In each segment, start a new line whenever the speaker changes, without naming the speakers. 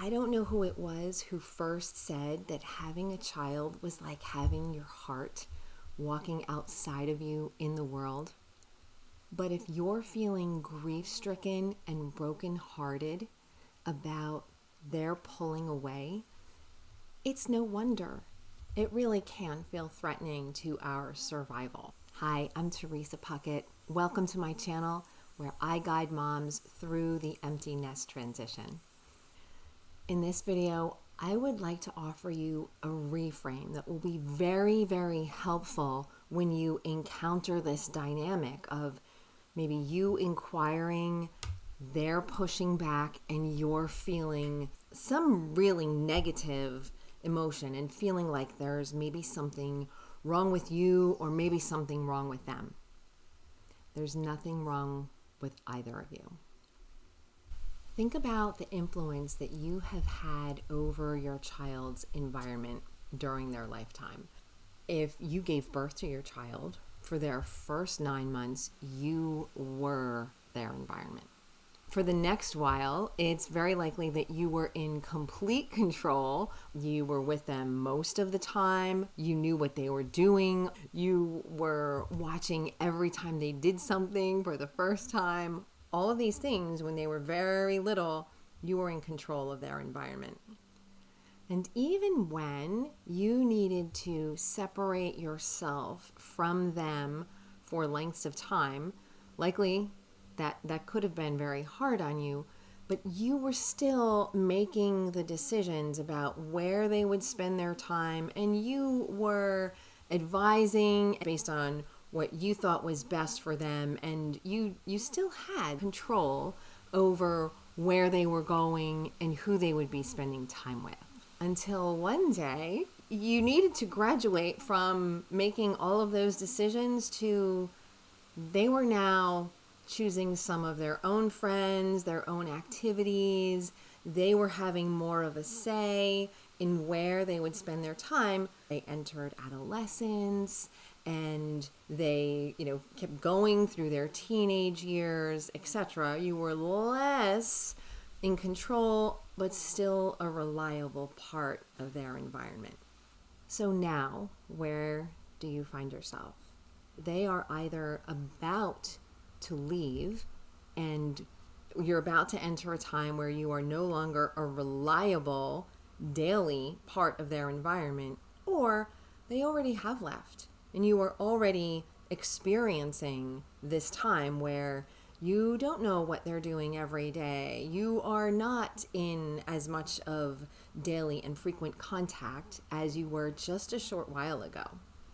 I don't know who it was who first said that having a child was like having your heart walking outside of you in the world. But if you're feeling grief-stricken and broken-hearted about their pulling away, it's no wonder. It really can feel threatening to our survival. Hi, I'm Theresa Puckett. Welcome to my channel where I guide moms through the empty nest transition. In this video, I would like to offer you a reframe that will be very, very helpful when you encounter this dynamic of maybe you inquiring, they're pushing back, and you're feeling some really negative emotion and feeling like there's maybe something wrong with you or maybe something wrong with them. There's nothing wrong with either of you. Think about the influence that you have had over your child's environment during their lifetime. If you gave birth to your child, for their first 9 months, you were their environment. For the next while, it's very likely that you were in complete control. You were with them most of the time. You knew what they were doing. You were watching every time they did something for the first time. All of these things, when they were very little, you were in control of their environment. And even when you needed to separate yourself from them for lengths of time, likely that could have been very hard on you, but you were still making the decisions about where they would spend their time, and you were advising based on what you thought was best for them, and you still had control over where they were going and who they would be spending time with. Until one day, you needed to graduate from making all of those decisions to they were now choosing some of their own friends, their own activities. They were having more of a say in where they would spend their time. They entered adolescence and they, kept going through their teenage years, etc. You were less in control, but still a reliable part of their environment. So now, where do you find yourself? They are either about to leave and you're about to enter a time where you are no longer a reliable daily part of their environment, or they already have left and you are already experiencing this time where you don't know what they're doing every day. You are not in as much of daily and frequent contact as you were just a short while ago.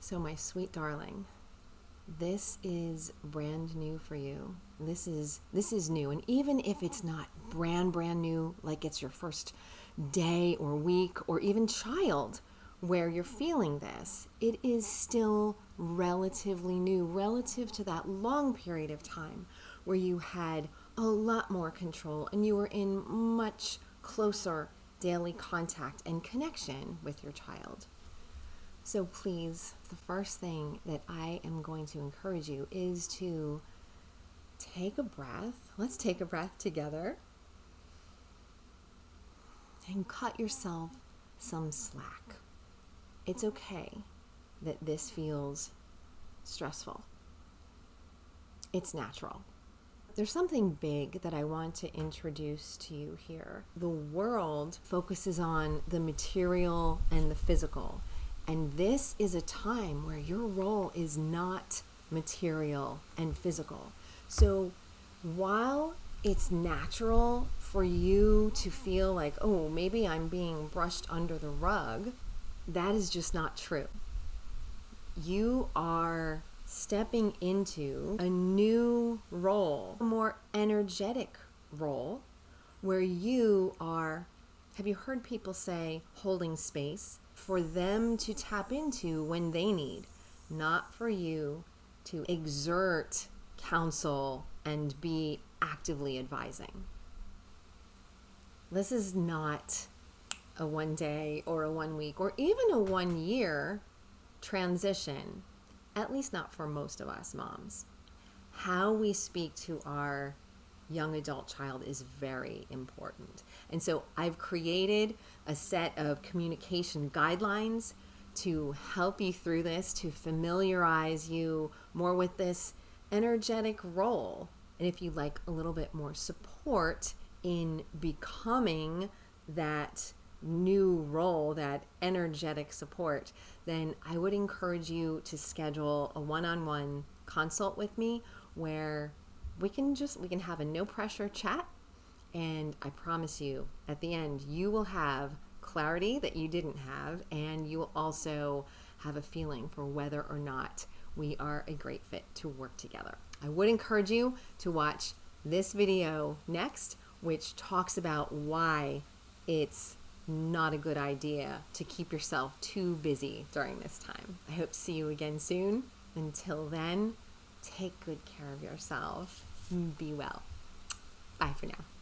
So my sweet darling, this is brand new for you. This is new. And even if it's not brand new, like it's your first day or week or even child where you're feeling this, it is still relatively new relative to that long period of time where you had a lot more control and you were in much closer daily contact and connection with your child. So please, the first thing that I am going to encourage you is to take a breath. Let's take a breath together and cut yourself some slack. It's okay that this feels stressful. It's natural. There's something big that I want to introduce to you here. The world focuses on the material and the physical. And this is a time where your role is not material and physical. So while it's natural for you to feel like, oh, maybe I'm being brushed under the rug, that is just not true. You are stepping into a new role, a more energetic role, where you are, have you heard people say, holding space for them to tap into when they need, not for you to exert counsel and be actively advising. This is not a 1 day or a 1 week or even a 1 year transition, at least not for most of us moms. How we speak to our young adult child is very important. And so I've created a set of communication guidelines to help you through this, to familiarize you more with this energetic role. And if you'd like a little bit more support in becoming that new role, that energetic support, then I would encourage you to schedule a one-on-one consult with me where we can have a no pressure chat, and I promise you at the end you will have clarity that you didn't have, and you will also have a feeling for whether or not we are a great fit to work together. I would encourage you to watch this video next, which talks about why it's not a good idea to keep yourself too busy during this time. I hope to see you again soon. Until then, take good care of yourself. Be well. Bye for now.